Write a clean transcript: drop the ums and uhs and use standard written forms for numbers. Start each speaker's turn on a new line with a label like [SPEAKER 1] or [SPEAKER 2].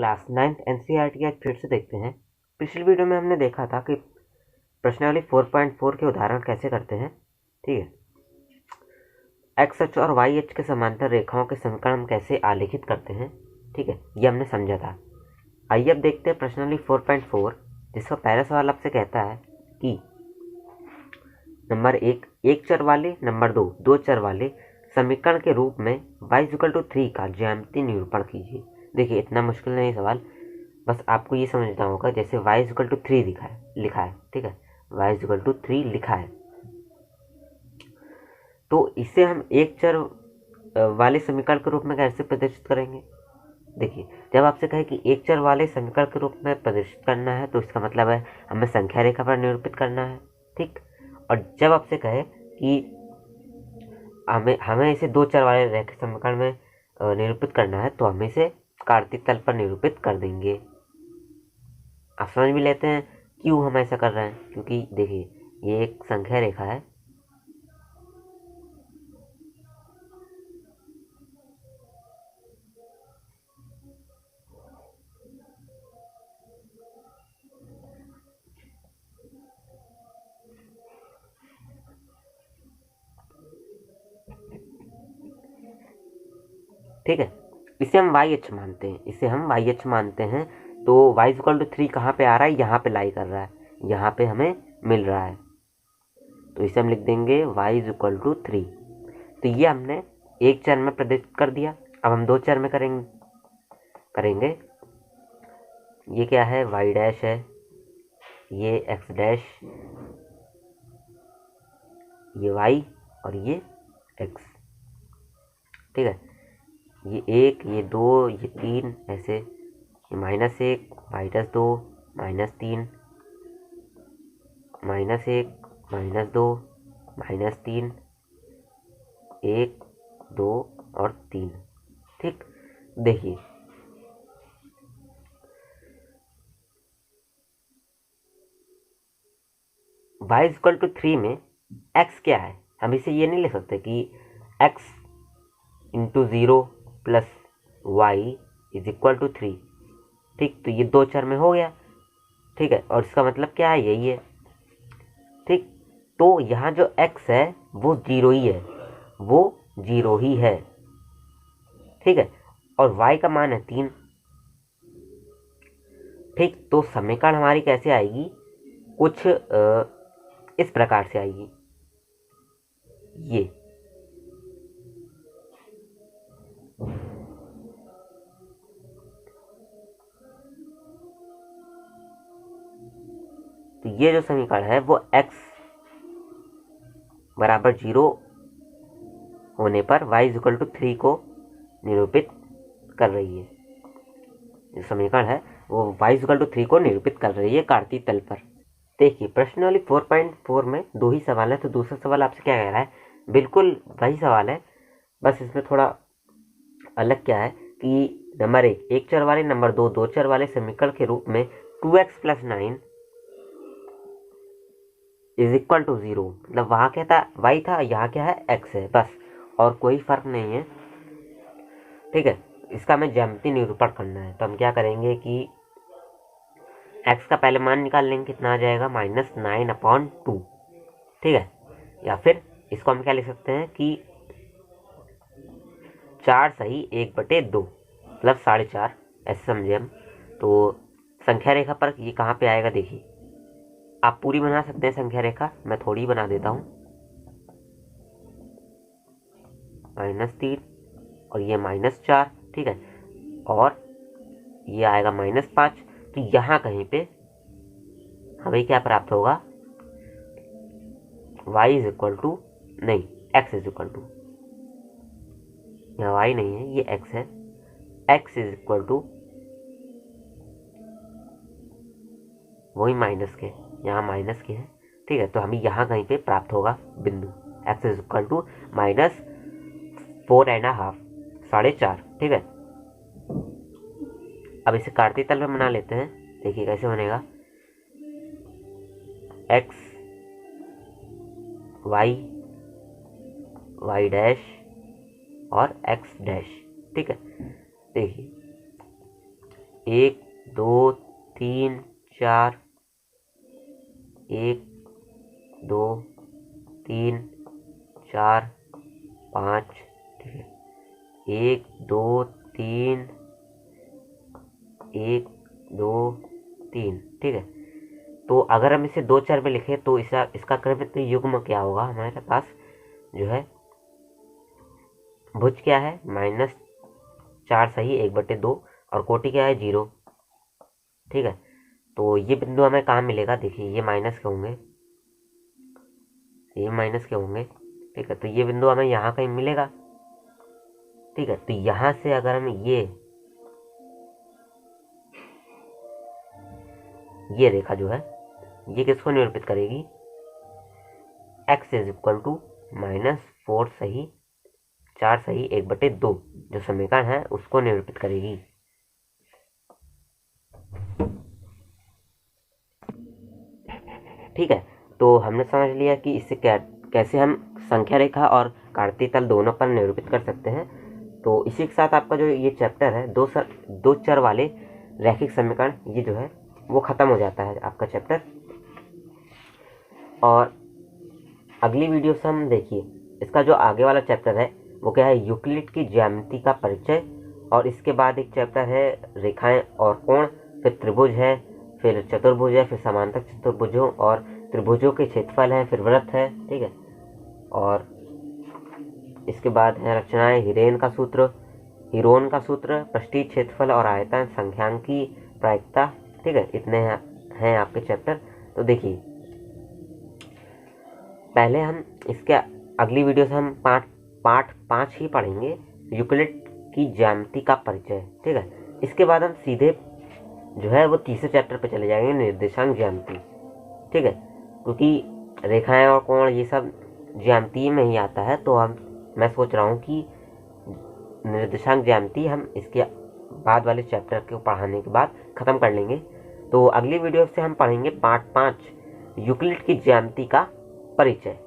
[SPEAKER 1] Class 9th NCERT आज फिर से देखते हैं। पिछली वीडियो में हमने देखा था कि प्रश्नावली 4.4 के उदाहरण कैसे करते हैं। ठीक है, एक्स अक्ष और वाई अक्ष के समांतर रेखाओं के समीकरण हम कैसे आलेखित करते हैं। ठीक है, ये हमने समझा था। आइए अब देखते हैं प्रश्नावली 4.4, जिसका पहला सवाल आपसे कहता है कि नंबर 1 एक चर वाले, नंबर 2 दो चर वाले समीकरण के रूप में y=3 का ज्यामितीय निरूपण कीजिए। देखिए, इतना मुश्किल नहीं सवाल, बस आपको ये समझना होगा। जैसे y=3 लिखा है, ठीक है, y=3 लिखा है, तो इसे हम एक चर वाले समीकरण के रूप में कैसे प्रदर्शित करेंगे। देखिए, जब आपसे कहे कि एक चर वाले समीकरण के रूप में प्रदर्शित करना है, तो इसका मतलब है हमें संख्या रेखा पर निरूपित करना है। ठीक, और जब आपसे कहे कि हमें इसे दो चर वाले रेखा समीकरण में निरूपित करना है, तो हम इसे कार्तीय तल पर निरूपित कर देंगे। आप समझ भी लेते हैं क्यों हम ऐसा कर रहे हैं, क्योंकि देखिए ये एक संख्या रेखा है, ठीक है। इसे हम y अक्ष मानते हैं, तो y=3 कहाँ पे आ रहा है, यहाँ पे लाई कर रहा है, यहाँ पे हमें मिल रहा है, तो इसे हम लिख देंगे y=3। तो ये हमने एक चर में प्रदर्शित कर दिया। अब हम दो चर में करेंगे। ये क्या है, y' है, ये x', ये y और ये x। ठीक है, ये 1, ये 2, ये 3, ऐसे ये -1, -2, -3, -1, -2, -3, 1, 2 और 3। ठीक, देखिए y=3 में x क्या है, हम इसे ये नहीं लिख सकते कि x × 0 + y=3। ठीक, तो ये दो चर में हो गया। ठीक है, और इसका मतलब क्या है, यही है। ठीक, तो यहाँ जो x है वो 0 ही है, वो 0 ही है। ठीक है, और y का मान है 3। ठीक, तो समीकरण हमारी कैसे आएगी, कुछ इस प्रकार से आएगी। ये तो ये जो समीकरण है वो x = 0 होने पर y=3 को निरूपित कर रही है। जो समीकरण है वो y=3 को निरूपित कर रही है कार्तीय तल पर। देखिए, प्रश्नावली 4.4 में दो ही सवाल है, तो दूसरा सवाल आपसे क्या कह रहा है, बिल्कुल वही सवाल है, बस इसमें थोड़ा अलग क्या है कि नंबर 1 एक चर वाले, नंबर 2 दो चर वाले समीकरण के रूप में 2x + 9 = 0, मतलब वहाँ क्या था, y था, यहाँ क्या है, x है, बस, और कोई फर्क नहीं है। ठीक है, इसका हमें ज्यामितीय निरूपण करना है, तो हम क्या करेंगे कि x का पहले मान निकाल लेंगे, कितना आ जाएगा, -9/2। ठीक है, या फिर इसको हम क्या लिख सकते हैं कि 4 सही 1/2, मतलब 4.5, ऐसे समझे हम। तो संख्या रेखा पर ये कहाँ पे आएगा, देखिए आप पूरी बना सकते हैं संख्या रेखा, मैं थोड़ी बना देता हूँ। -3 और ये -4, ठीक है, और ये आएगा -5। तो यहाँ कहीं पे हमें क्या प्राप्त होगा, नहीं, x यहाँ y नहीं है, ये x है, x वही माइनस के, यहाँ माइनस के है। ठीक है, तो हमें यहाँ कहीं पे प्राप्त होगा बिंदु x -4.5, 4.5। ठीक है, अब इसे कार्तीय तल में बना लेते हैं। देखिए कैसे बनेगा, x y y' और x'। ठीक है, देखिए 1 2 3 4, 1 2 3 4 5, ठीक है, 1 2 3 1 2 3, ठीक है। तो अगर हम इसे 2 चर में लिखें तो इसका क्रमिक युग्म क्या होगा, हमारे पास जो है भुज क्या है -4 सही 1/2 और कोटि क्या है 0, ठीक है। तो ये बिंदु हमें कहाँ मिलेगा, देखिए ये माइनस के होंगे, ये माइनस के होंगे, ठीक है। तो ये बिंदु हमें यहाँ कहीं मिलेगा, ठीक है। तो यहाँ से अगर हम ये रेखा जो है ये किसको निरूपित करेगी, x इज इक्वल टू -4 सही 4 सही 1/2 जो समीकरण है उसको निरूपित करेगी। ठीक है, तो हमने समझ लिया कि इससे कैसे हम संख्या रेखा और काटती तल दोनों पर निरूपित कर सकते हैं। तो इसी के साथ आपका जो ये चैप्टर है दो चर वाले रैखिक समीकरण ये जो है वो ख़त्म हो जाता है आपका चैप्टर। और अगली वीडियो से हम देखिए इसका जो आगे वाला चैप्टर है वो क्या है, यूक्लिड की ज्यामिति का परिचय। और इसके बाद एक चैप्टर है रेखाएं और कोण, फिर त्रिभुज है, फिर चतुर्भुज है, फिर समांतर चतुर्भुजों और त्रिभुजों के क्षेत्रफल है, फिर वृत्त है, ठीक है। और इसके बाद है रचनाएं, हीरोन का सूत्र, पृष्ठीय क्षेत्रफल और आयतन, संख्यांकी प्रायिकता, ठीक है। इतने हैं आपके चैप्टर। तो देखिए पहले हम इसके अगली वीडियो से हम पाठ 5 ही पढ़ेंगे, यूक्लिड की ज्यामिति का परिचय, ठीक है। इसके बाद हम सीधे जो है वो तीसरे चैप्टर पे चले जाएंगे, निर्देशांक ज्यामिति, ठीक है। क्योंकि रेखाएं और कोण ये सब ज्यामिति में ही आता है, तो मैं सोच रहा हूँ कि निर्देशांक ज्यामिति हम इसके बाद वाले चैप्टर को पढ़ाने के बाद ख़त्म कर लेंगे। तो अगली वीडियो से हम पढ़ेंगे पाठ 5 यूक्लिड की ज्यामिति का परिचय।